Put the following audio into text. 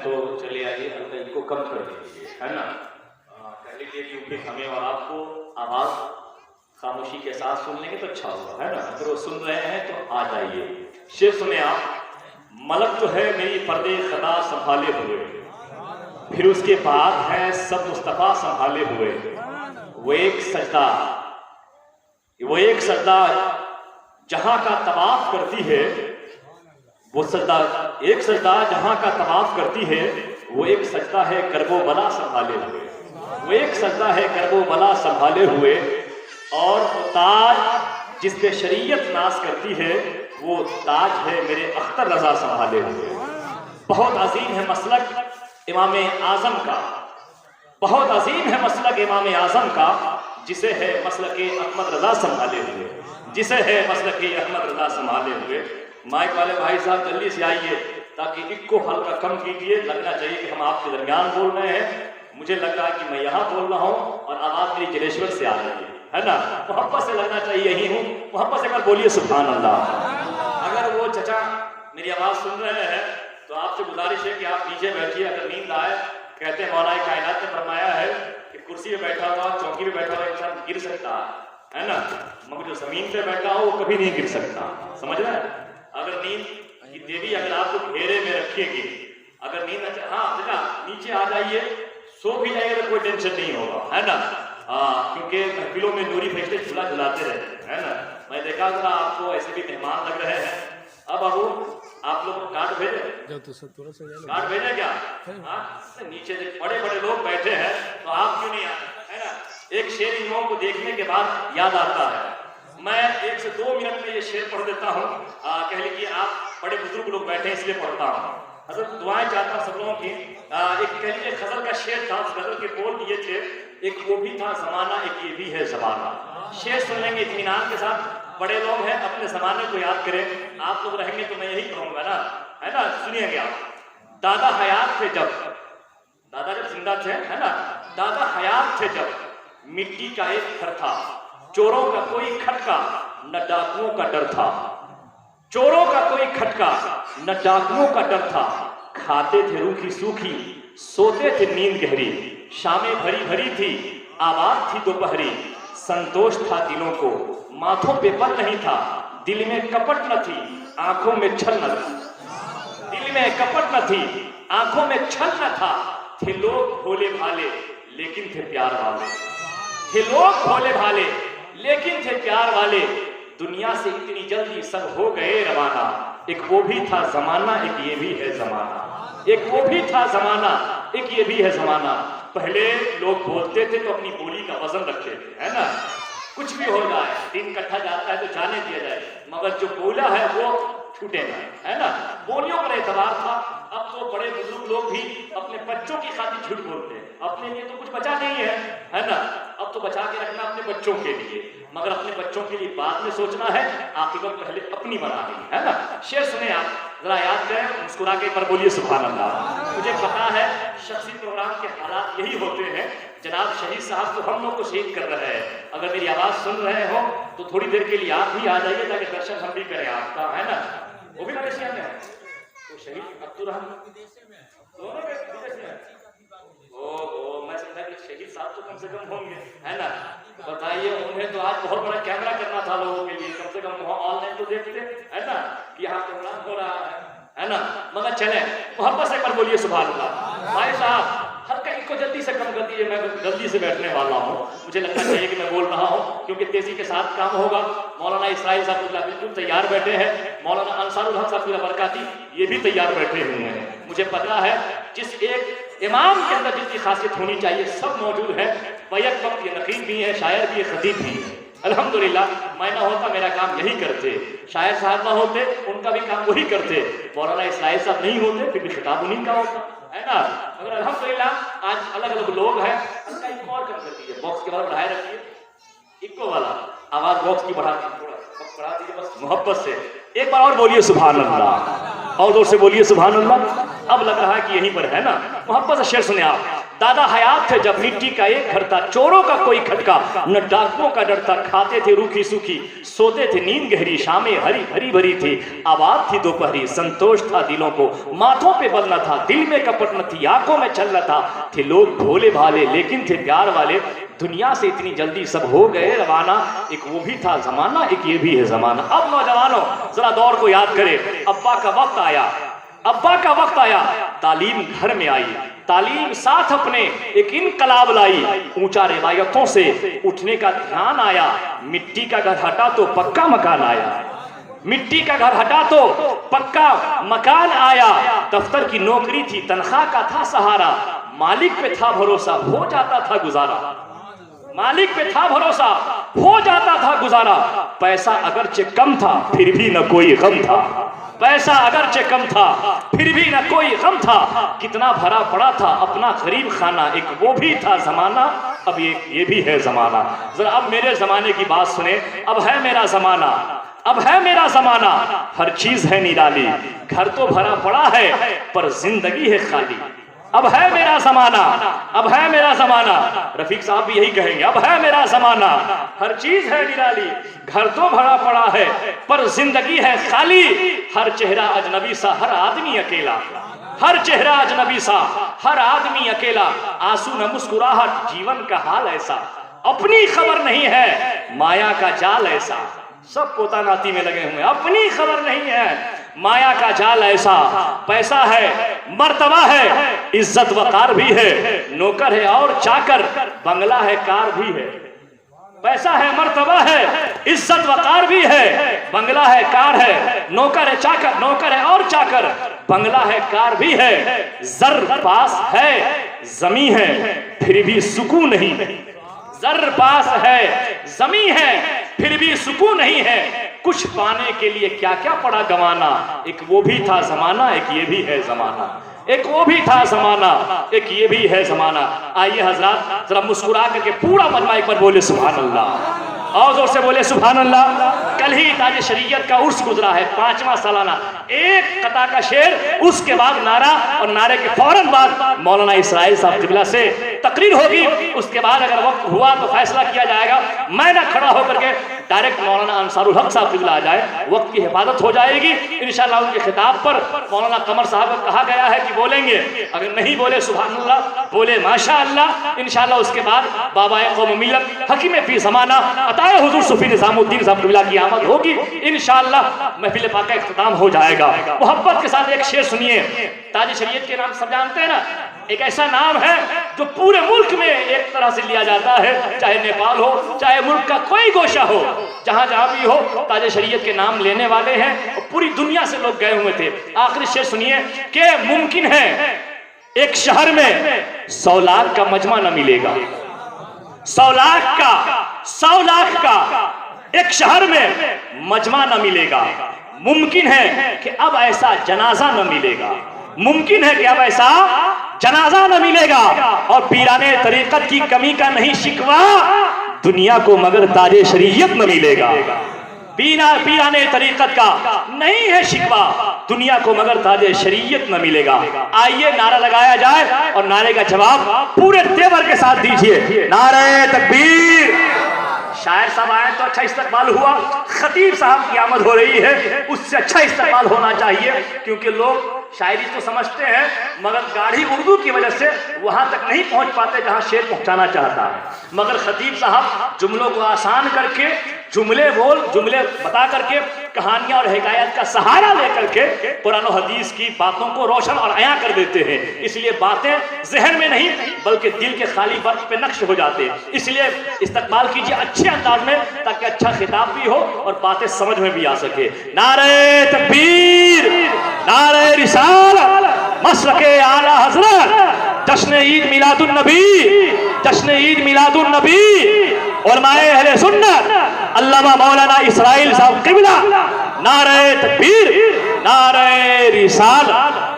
तो चले आइए, हल्का इनको कम कर दीजिए, है ना। कह लीजिए क्योंकि हमें और आपको आवाज़ खामोशी के साथ सुन लेंगे तो अच्छा होगा, है ना। अगर वो सुन रहे हैं तो आ जाइए। शेर सुने आप। मलक तो है मेरी पर्दे खता संभाले हुए, फिर उसके बाद है सब मुस्तफ़ा संभाले हुए। वो एक सजदा जहां का तवाफ करती है, वो सजदा एक सजदा जहां का तवाफ करती है, वो एक सजदा है करबो बला संभाले हुए। वो एक सजदा है करबो बला संभाले हुए। और वो ताज जिस पे शरीयत नाज करती है, वो ताज है मेरे अख्तर रजा संभाले हुए। बहुत अजीम है मसलक इमाम आजम का, बहुत अजीम है मसलक इमाम आजम का, जिसे है मसलक अहमद रजा संभाले हुए, जिसे है मसलक अहमद रजा संभाले हुए। माइक वाले भाई साहब जल्दी से आइए ताकि इक्को हल्का कम कीजिए। लगना चाहिए कि हम आपके दरमियान बोल रहे हैं। मुझे लग रहा है कि मैं यहाँ बोल रहा हूँ और आवाज़ मेरी जलेश्वर से आ रही है ना। मोहब्बत से लगना चाहिए यही हूँ। मोहब्बत से अगर बोलिए सुभान अल्लाह। अगर वो चचा मेरी आवाज़ सुन रहे हैं तो आपसे गुजारिश है कि आप नीचे बैठिए। अगर नींद आए, कहते हैं मौलाए कायनात ने फरमाया है कि कुर्सी पे बैठा हुआ, चौकी पे बैठा हुआ इंसान गिर सकता है ना, मगर जो जमीन पे बैठा हो वो कभी नहीं गिर सकता। समझ रहे हैं। अगर नींद की देवी अगर आपको घेरे में रखेगी, अगर नींद हाँ बेटा नीचे आ जाइए, सो भी जाएगा तो कोई टेंशन नहीं होगा, है ना। क्योंकि महफिलों में नूरी फरिश्ते झूला झुलाते रहते हैं ना। मैं देखा था आपको ऐसे भी मेहमान लग रहे हैं। अब बाबू आप लोग कार्ड भेजे, कार्ड भेजे क्या? नीचे बड़े बड़े लोग बैठे हैं तो आप क्यों नहीं आते, है ना। एक शेर इन लोगों को देखने के बाद याद आता है। मैं 1 से 2 मिनट में ये शेर पढ़ देता हूँ। कह लीजिए आप बड़े बुजुर्ग लोग बैठे हैं इसलिए पढ़ता हूँ। हजरत दुआएं चाहता सब लोगों की। एक कह लीजिए गजल का शेर था, गजल के बोल दिए थे। एक वो भी था जमाना, एक ये भी है जमाना। शेर सुन लेंगे इत्मीनान के साथ। बड़े लोग हैं, अपने जमाने को याद करें। आप लोग रहेंगे तो मैं यही कहूँगा ना, है ना। सुनिएगा आप। दादा हयात थे जब, दादा जब जिंदा थे, है ना, दादा हयात थे जब, मिट्टी का एक घर था, चोरों का कोई खटका न डाकुओं का डर था। चोरों का कोई खटका न डाकुओं का डर था। खाते थे रूखी सूखी, सोते थे नींद गहरी। शामें भरी भरी थी, आबाद थी दोपहरी। संतोष था दिलों को, माथों पे बल नहीं था। दिल में कपट न थी, आंखों में छल न था। दिल में कपट न थी, आंखों में छल न था। थे लोग भोले भाले लेकिन थे प्यार वाले। थे लोग भोले भाले लेकिन थे प्यार वाले। दुनिया से इतनी जल्दी सब हो गए रवाना। एक वो भी था जमाना, एक ये भी है जमाना। एक वो भी था जमाना, एक ये भी है जमाना। पहले लोग बोलते थे तो अपनी बोली का वजन रखते थे, है ना। कुछ भी हो जाए, दिन कट्ठा जाता है तो जाने दिया जाए, मगर जो बोला है वो छूटे ना, है ना। बोलियों पर एतबार था। अब तो बड़े बुजुर्ग लोग भी अपने बच्चों की खातिर झूठ बोलते हैं। अपने लिए तो कुछ बचा नहीं है ना। अब तो बचा के रखना अपने बच्चों के लिए, मगर अपने बच्चों के लिए बाद में सोचना है, आखिरत पहले अपनी बनानी है ना। शेर सुने आप, जरा याद करें, मुस्कुरा के पर बोलिए सुभान अल्लाह। मुझे पता है शख्सी प्रोग्राम के हालात यही होते हैं। जनाब शहीद साहब तो हम लोग को शहीद कर रहे हैं। अगर मेरी आवाज़ सुन रहे हो तो थोड़ी देर के लिए आप भी आ जाइए ताकि दर्शन हम भी करें आपका, है ना। वो भी मलेशिया में है तो शहीद अब्दुल रहमान दोनों विदेश में। ओहो, मैं समझा कि शहीद साहब तो कम से कम होंगे, है ना। बताइए, उन्हें तो आज बहुत बड़ा कैमरा करना था लोगों के लिए। कम से कम ऑनलाइन तो देखते, है ना, कि यहाँ प्रोग्राम हो रहा है ना। मगर चले मोहब्बत से पर बोलिए सुभान अल्लाह। भाई साहब हर कहीं को जल्दी से कम कर दीजिए, मैं जल्दी से बैठने वाला हूँ। मुझे लगना चाहिए कि मैं बोल रहा हूँ क्योंकि तेजी के साथ काम होगा। मौलाना इस्राइल साहब बिल्कुल तैयार बैठे हैं। मौलाना अंसारुल हक साहब बरकाती ये भी तैयार बैठे हुए हैं। मुझे पता है जिस एक इमाम के अंदर जितनी खासियत होनी चाहिए सब मौजूद है। बैक वक्त ये नकीब भी है, शायर भी है, खतीब भी है। अल्हम्दुलिल्लाह, मैं ना होता मेरा काम यही करते, शायर साहब ना होते उनका भी काम वही करते, मौलाना इस्राइल साहब नहीं होते फिर भी खिताब उन्हीं का होता, है ना। मगर अल्हम्दुलिल्लाह आज अलग अलग लोग हैं। उनका एक और कम कर दीजिए, बॉक्स के बाद बढ़ाए रखिए, इक्को वाला आवाज बॉक्स की बढ़ा दीजिए, थोड़ा बढ़ा दीजिए बस मोहब्बत से। एक बार और बोलिए सुभान अल्लाह, और जोर से बोलिए सुभान अल्लाह। अब लग रहा है कि यहीं पर है ना। मोहब्बत से शेर सुने आप। दादा हयात थे जब मिट्टी का एक घर था, चोरों का कोई खटका न डाकुओं का डर था, खाते थे रूखी सूखी, सोते थे नींद गहरी, शामें हरी हरी भरी थी, आबाद थी दोपहरी, संतोष था दिलों को, माथों पे बल न था, दिल में कपट न थी, आंखों में छल न था, थे लोग भोले भाले लेकिन थे प्यार वाले, दुनिया से इतनी जल्दी सब हो गए रवाना, एक वो भी था जमाना, एक ये भी है जमाना। अब नौजवानों जरा दौर को याद करें, अब्बा का वक्त आया, अब्बा का वक्त आया, तालीम घर में आई, तालीम साथ अपने एक इनकलाब लाई, ऊंचा रिवायतों से उठने का ध्यान आया, मिट्टी का घर हटा तो पक्का मकान आया, मिट्टी का घर हटा तो पक्का मकान आया, दफ्तर की नौकरी थी, तनख्वाह का था सहारा, मालिक पे था भरोसा, हो जाता था गुजारा, मालिक पे था भरोसा, हो जाता था गुजारा, पैसा अगरचे कम था फिर भी न कोई गम था, पैसा अगरचे कम था फिर भी न कोई गम था, कितना भरा पड़ा था अपना गरीब खाना, एक वो भी था जमाना, अब ये भी है जमाना। जरा अब मेरे जमाने की बात सुने, अब है मेरा जमाना, अब है मेरा जमाना, हर चीज है निराली, घर तो भरा पड़ा है पर जिंदगी है खाली, अब है मेरा जमाना, अब है मेरा जमाना, रफीक साहब भी यही कहेंगे, अब है मेरा जमाना, हर चीज है निराली, घर तो भरा पड़ा है पर जिंदगी है खाली, हर चेहरा अजनबी सा हर आदमी अकेला, हर चेहरा अजनबी सा हर आदमी अकेला, आंसू न मुस्कुराहट जीवन का हाल ऐसा, अपनी खबर नहीं है माया का जाल ऐसा, सब पोता नाती में लगे हुए, अपनी खबर नहीं है माया का जाल ऐसा, पैसा है मर्तबा है इज्जत वकार भी है, नौकर है और चाकर बंगला है कार भी है, पैसा है मर्तबा है इज्जत वकार भी है, बंगला है कार है, नौकर है चाकर, नौकर है और चाकर बंगला है कार भी है, जर पास है जमी है फिर भी सुकून नहीं, जर पास है जमी है फिर भी सुकून नहीं है, कुछ पाने के लिए क्या क्या पड़ा गवाना, एक वो भी था जमाना, एक ये भी है जमाना, एक वो भी था जमाना, एक ये भी है जमाना। आइए हजरात जरा मुस्कुरा करके पूरा मजमा एक बार बोले सुभान अल्लाह, और जोर से बोले सुभान अल्लाह। कल ही ताज शरीयत का उर्स गुजरा है, 5वां सालाना, एक कता का शेर, उसके बाद नारा, और नारे के फौरन बाद मौलाना इसराइल साहब किबला से तकरीर होगी, उसके बाद अगर वक्त हुआ तो फैसला किया जाएगा, मैं ना खड़ा होकर के डायरेक्ट मौलाना अंसारुल हक साहब किबला आ जाए, वक्त की हिफाजत हो जाएगी इंशाअल्लाह। उनके खिताब पर मौलाना कमर साहब को कहा गया है कि बोलेंगे, अगर नहीं बोले सुभान अल्लाह, बोले माशा अल्लाह, इंशाअल्लाह उसके बाद बाबा कौम मिल्लत हकीम फी ज़माना अताए हुजूर सूफी निज़ामुद्दीन साहब किबला की आमद होगी इंशाअल्लाह, महफिल पाक का इख्तिताम हो जाएगा। मोहब्बत के साथ एक शेर सुनिए, ताज शरीयत के नाम सब जानते हैं ना, एक ऐसा नाम है जो पूरे मुल्क में एक तरह से लिया जाता है, चाहे नेपाल हो चाहे मुल्क का कोई गोशा हो, जहां जहां भी हो ताज शरीयत के नाम लेने वाले हैं, और पूरी दुनिया से लोग गए हुए थे। आखिरी शेर सुनिए कि मुमकिन है एक शहर में 100 लाख का मजमा न मिलेगा, 100 लाख का एक शहर में मजमा न मिलेगा, मुमकिन है कि अब ऐसा जनाजा न मिलेगा, मुमकिन है कि अब ऐसा जनाजा न मिलेगा, और पीराने तरीकत की कमी का नहीं शिकवा दुनिया को मगर ताजे शरीयत न मिलेगा, पीराने तरीकत का नहीं है शिकवा दुनिया को मगर ताजे शरीयत न मिलेगा। आइए नारा लगाया जाए और नारे का जवाब पूरे तेवर के साथ दीजिए, नारे तकबीर। शायर साहब आए तो अच्छा इस्तकबाल हुआ, खतीब साहब की आमद हो रही है, उससे अच्छा इस्तकबाल होना चाहिए, क्योंकि लोग शायरी तो समझते हैं मगर गाढ़ी उर्दू की वजह से वहां तक नहीं पहुंच पाते जहां शेर पहुंचाना चाहता है, मगर खतीब साहब जुमलों को आसान करके, जुमले बता करके, कहानियां और हिकायत का सहारा लेकर के कुरान और हदीस की बातों को रोशन और अया कर देते हैं, इसलिए बातें जहन में नहीं बल्कि दिल के खाली वर्क पे नक्श हो जाते हैं। इसलिए इस्तकबाल कीजिए अच्छे अंदाज में, ताकि अच्छा खिताब भी हो और बातें समझ में भी आ सके। नारे तकबीर, नारे रिसालत, मसलके आला हज़रत, जश्न ईद मिलादुन नबी, जश्न ईद मिलादुन नबी, उलमाए अहले सुन्नत अल्लामा मौलाना इसराइल साहब किबला, नारे तकबीर, नारे रिसालत।